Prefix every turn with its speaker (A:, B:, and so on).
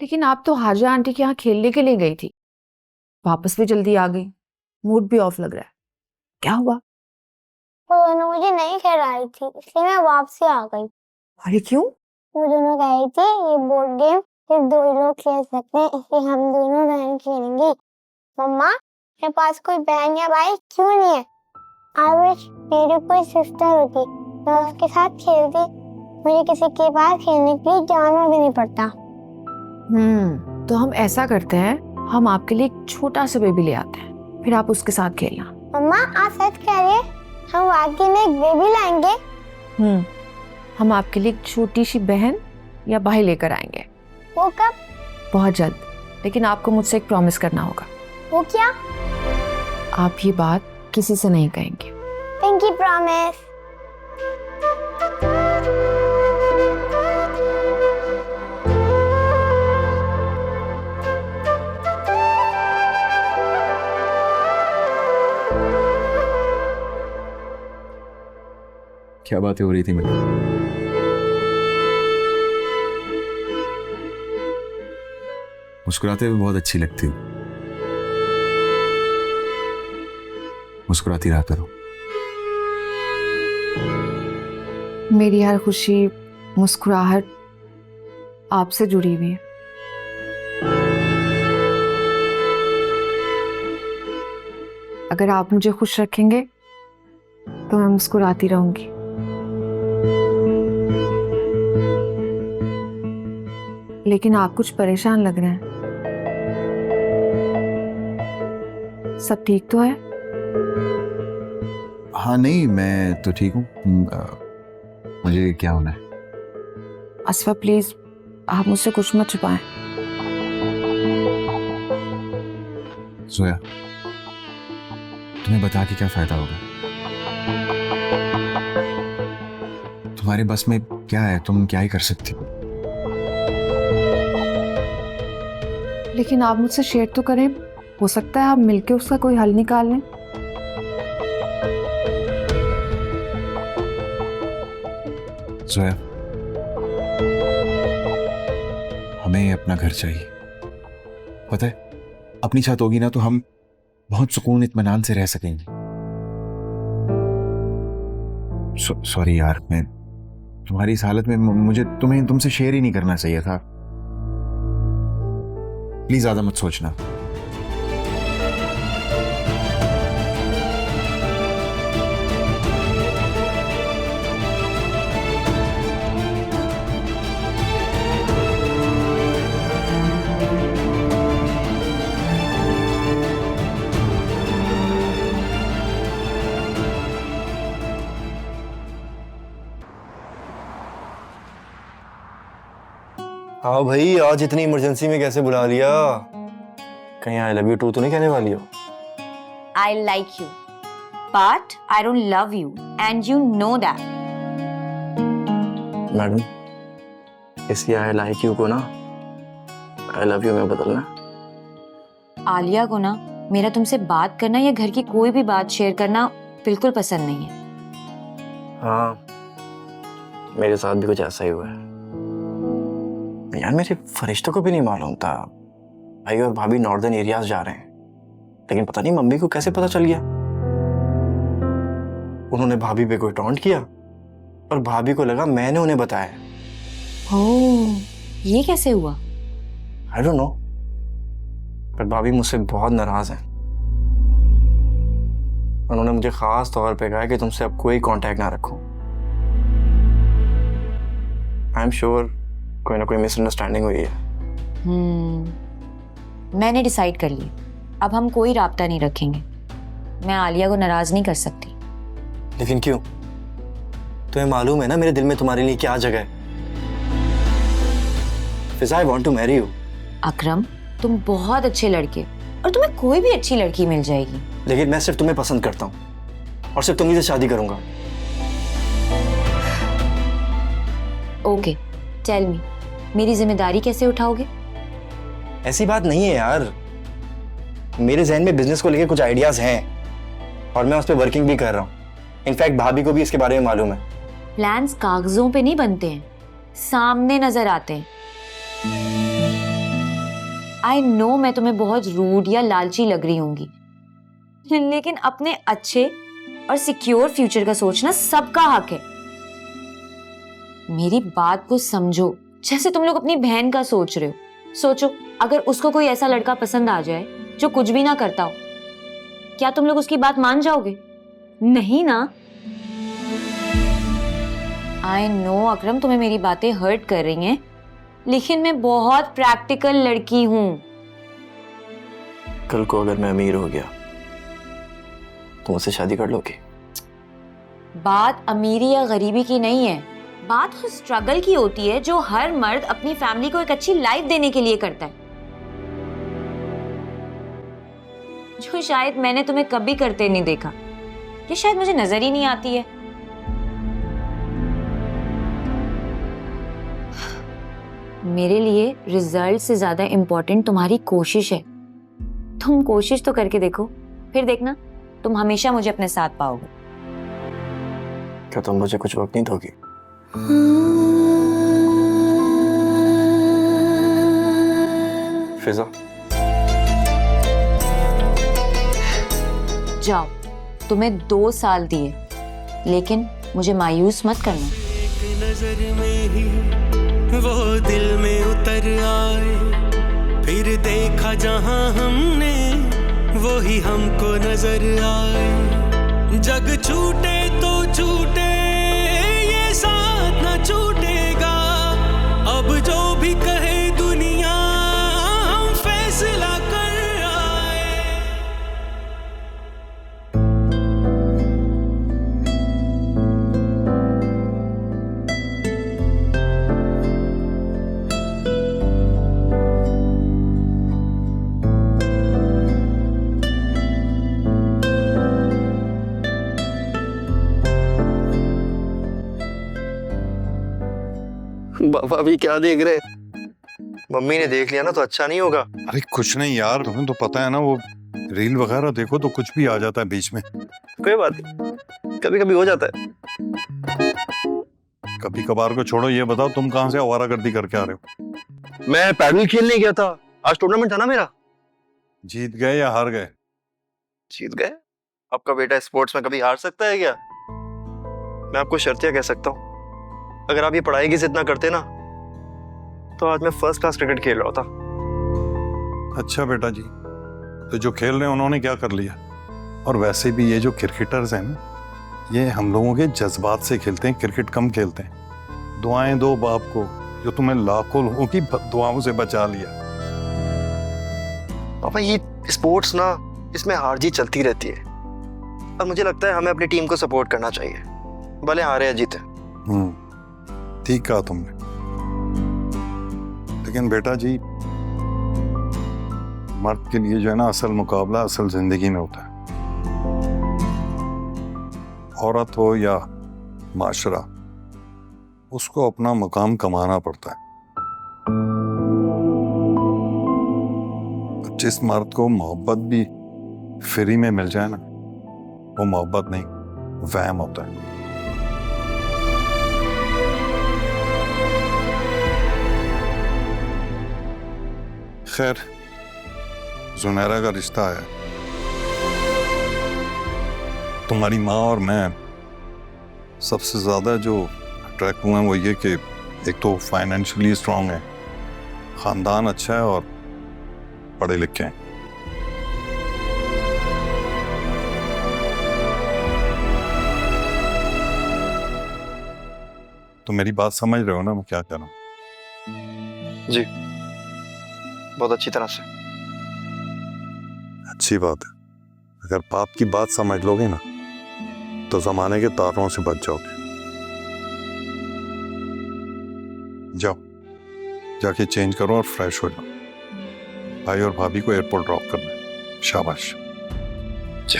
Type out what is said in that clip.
A: लेकिन आप तो हाजिया आंटी के यहाँ खेलने के लिए गई थी, वापस भी जल्दी आ गई, मूड भी ऑफ लग रहा है, क्या हुआ?
B: वो दोनों मुझे नहीं खिलाई थी, इसलिए मैं वापसी आ गई।
A: अरे क्यों?
B: वो दोनों कह रही थी ये बोर्ड गेम सिर्फ 2 लोग खेल सकते हैं, इसलिए हम दोनों बहन खेलेंगे। मम्मा, मेरे पास कोई बहन या भाई क्यों नहीं है? आई विश मेरी कोई सिस्टर होती, मैं उसके साथ खेलती। मुझे किसी के पास खेलने के लिए जाना भी नहीं पड़ता।
A: तो हम ऐसा करते हैं, हम आपके लिए एक छोटा सा बेबी ले आते हैं, फिर आप उसके साथ खेलना।
B: मम्मा, आप सच कह रही हैं? हम वाकई में एक बेबी लाएंगे?
A: हम आपके लिए एक छोटी सी बहन या भाई लेकर आएंगे।
B: वो कब?
A: बहुत जल्द, लेकिन आपको मुझसे एक प्रॉमिस करना होगा।
B: वो क्या?
A: आप ये बात किसी से नहीं कहेंगे।
B: Pinky promise.
C: क्या बातें हो रही थी मेरी? मुस्कुराते हुए बहुत अच्छी लगती हो। मुस्कुराती रहा करो।
A: मेरी हर खुशी, मुस्कुराहट आपसे जुड़ी हुई है। अगर आप मुझे खुश रखेंगे तो मैं मुस्कुराती रहूंगी। लेकिन आप कुछ परेशान लग रहे हैं, सब ठीक तो है?
C: हाँ नहीं, मैं तो ठीक हूँ। मुझे क्या होना है?
A: असफा प्लीज, आप मुझसे कुछ मत छुपाएं।
C: जोया, तुम्हें बता के क्या फायदा होगा? तुम्हारे बस में क्या है? तुम क्या ही कर सकती हो?
A: लेकिन आप मुझसे शेयर तो करें, हो सकता है आप मिलके उसका कोई हल निकाल लें।
C: जोया, हमें अपना घर चाहिए। पता है, अपनी छत होगी ना तो हम बहुत सुकून इत्मीनान से रह सकेंगे। सॉरी यार, मैं तुम्हारी इस हालत में मुझे तुमसे शेयर ही नहीं करना चाहिए था। प्लीज ज्यादा मत सोचना।
D: हाँ भाई, आज इतनी इमरजेंसी में कैसे बुला लिया? कहीं आई लव यू टू तो नहीं कहने वाली हो?
E: I like you, but I don't love you, and you know that.
D: Madam, इसी आई लाइक यू को ना आई लव यू में बदलना।
E: आलिया को ना मेरा तुमसे बात करना या घर की कोई भी बात शेयर करना बिल्कुल पसंद नहीं है।
D: हाँ, मेरे साथ भी कुछ ऐसा ही हुआ है यार। मेरे फरिश्तों को भी नहीं मालूम था भाई और भाभी नॉर्दर्न एरियाज जा रहे हैं, लेकिन पता नहीं मम्मी को कैसे पता चल गया। उन्होंने भाभी पे कोई टॉन्ट किया और भाभी को लगा मैंने उन्हें बताया।
E: ओह, ये कैसे हुआ?
D: आई डोंट नो, पर भाभी मुझसे बहुत नाराज हैं। उन्होंने मुझे खास तौर पे कहा कि तुमसे अब कोई कांटेक्ट ना रखो। आई एम श्योर कोई ना कोई मिसअंडरस्टैंडिंग हुई है।
E: मैंने डिसाइड कर लिया, अब हम कोई राब्ता नहीं रखेंगे। मैं आलिया को नाराज नहीं कर सकती।
D: लेकिन क्यों? तुम्हें मालूम है ना मेरे दिल में तुम्हारे लिए क्या जगह है। Fiza, I want to marry you.
E: Akram, तुम बहुत अच्छे लड़के और तुम्हें कोई भी अच्छी लड़की मिल जाएगी।
D: लेकिन मैं सिर्फ तुम्हें पसंद करता हूँ और सिर्फ तुम्ही से शादी करूंगा।
E: ओके, टेल मी, मेरी जिम्मेदारी कैसे उठाओगे?
D: ऐसी बात नहीं है यार, मेरे जहन में बिजनेस को लेकर कुछ आइडियाज हैं और मैं उस पर वर्किंग भी कर रहा हूँ। इनफैक्ट भाभी को भी इसके बारे में मालूम है।
E: प्लान्स कागजों पे नहीं बनते हैं, सामने नजर आते हैं। आई नो मैं तुम्हें बहुत रूड या लालची लग रही होंगी, लेकिन अपने अच्छे और सिक्योर फ्यूचर का सोचना सबका हक है। मेरी बात को समझो, जैसे तुम लोग अपनी बहन का सोच रहे हो। सोचो, अगर उसको कोई ऐसा लड़का पसंद आ जाए जो कुछ भी ना करता हो, क्या तुम लोग उसकी बात मान जाओगे? नहीं ना। आई नो अकरम, तुम्हें मेरी बातें हर्ट कर रही हैं, लेकिन मैं बहुत प्रैक्टिकल लड़की हूं।
D: कल को अगर मैं अमीर हो गया तो मुझसे शादी कर लोगे?
E: बात अमीरी या गरीबी की नहीं है, बात उस स्ट्रगल की होती है जो हर मर्द अपनी फैमिली को एक अच्छी लाइफ देने के लिए करता है, जो शायद मैंने तुम्हें कभी करते नहीं देखा, ये शायद मुझे नजर ही नहीं आती है। मेरे लिए रिजल्ट से ज्यादा इंपॉर्टेंट तुम्हारी कोशिश है। तुम कोशिश तो करके देखो, फिर देखना तुम हमेशा मुझे अपने साथ पाओगे।
D: क्या तुम मुझे कुछ वक्त नहीं दोगी? फिजा,
E: जाओ, तुम्हें 2 साल दिए, लेकिन मुझे मायूस मत करना।
F: एक नजर में ही वो दिल में उतर आए, फिर देखा जहां हमने वो ही हमको नजर आए। जग छूटे तो छूटे, ये साथ न छूटेगा। अब जो भी कहे दुनिया, हम फैसला कर आए।
D: बाबा भी क्या देख रहे? मम्मी ने देख लिया ना तो अच्छा नहीं होगा।
G: अरे कुछ नहीं यार, तुम्हें तो पता है ना, वो रील वगैरह देखो तो कुछ भी आ जाता है बीच में।
D: कोई बात नहीं, कभी कभी हो जाता है।
G: कभी कभार को छोड़ो, ये बताओ तुम कहाँ से आवारागर्दी करके आ रहे हो?
D: मैं पैडल खेलने गया था, आज टूर्नामेंट था ना मेरा।
G: जीत गए या हार गए?
D: जीत गए। आपका बेटा स्पोर्ट्स में कभी हार सकता है क्या? मैं आपको शर्तिया कह सकता हूँ, अगर आप ये पढ़ाई की जिद ना करते ना तो आज मैं फर्स्ट क्लास क्रिकेट खेल रहा था।
G: अच्छा बेटा जी, तो जो खेल रहे हैं उन्होंने क्या कर लिया? और वैसे भी ये जो क्रिकेटर्स हैं ना, ये हम लोगों के जज्बात से खेलते हैं, क्रिकेट कम खेलते हैं। दुआएं दो बाप को जो तुम्हें लाखों लोगों की दुआओं से बचा लिया।
D: पापा ये स्पोर्ट्स ना, इसमें हार जीत चलती रहती है, और मुझे लगता है हमें अपनी टीम को सपोर्ट करना चाहिए, भले हारे या जीते।
G: ठीक कहा तुमने, लेकिन बेटा जी मर्द के लिए जो है ना, असल मुकाबला असल जिंदगी में होता है। औरत हो या माशरा, उसको अपना मुकाम कमाना पड़ता है। जिस मर्द को मोहब्बत भी फ्री में मिल जाए ना, वो मोहब्बत नहीं, वहम होता है। खैर, जुनैरा का रिश्ता है, तुम्हारी माँ और मैं सबसे ज्यादा जो अट्रैक्ट हुए हैं वो ये कि एक तो फाइनेंशियली स्ट्रांग है, खानदान अच्छा है और पढ़े लिखे हैं। तो मेरी बात समझ रहे हो ना मैं क्या कह रहा हूँ?
D: जी, बहुत अच्छी तरह से।
G: अच्छी बात है, अगर बाप की बात समझ लोगे ना तो जमाने के तारों से बच जाओगे। जाओ, जाके चेंज करो और फ्रेश हो जाओ। भाई और भाभी को एयरपोर्ट ड्रॉप करना है। शाबाश।
D: जी।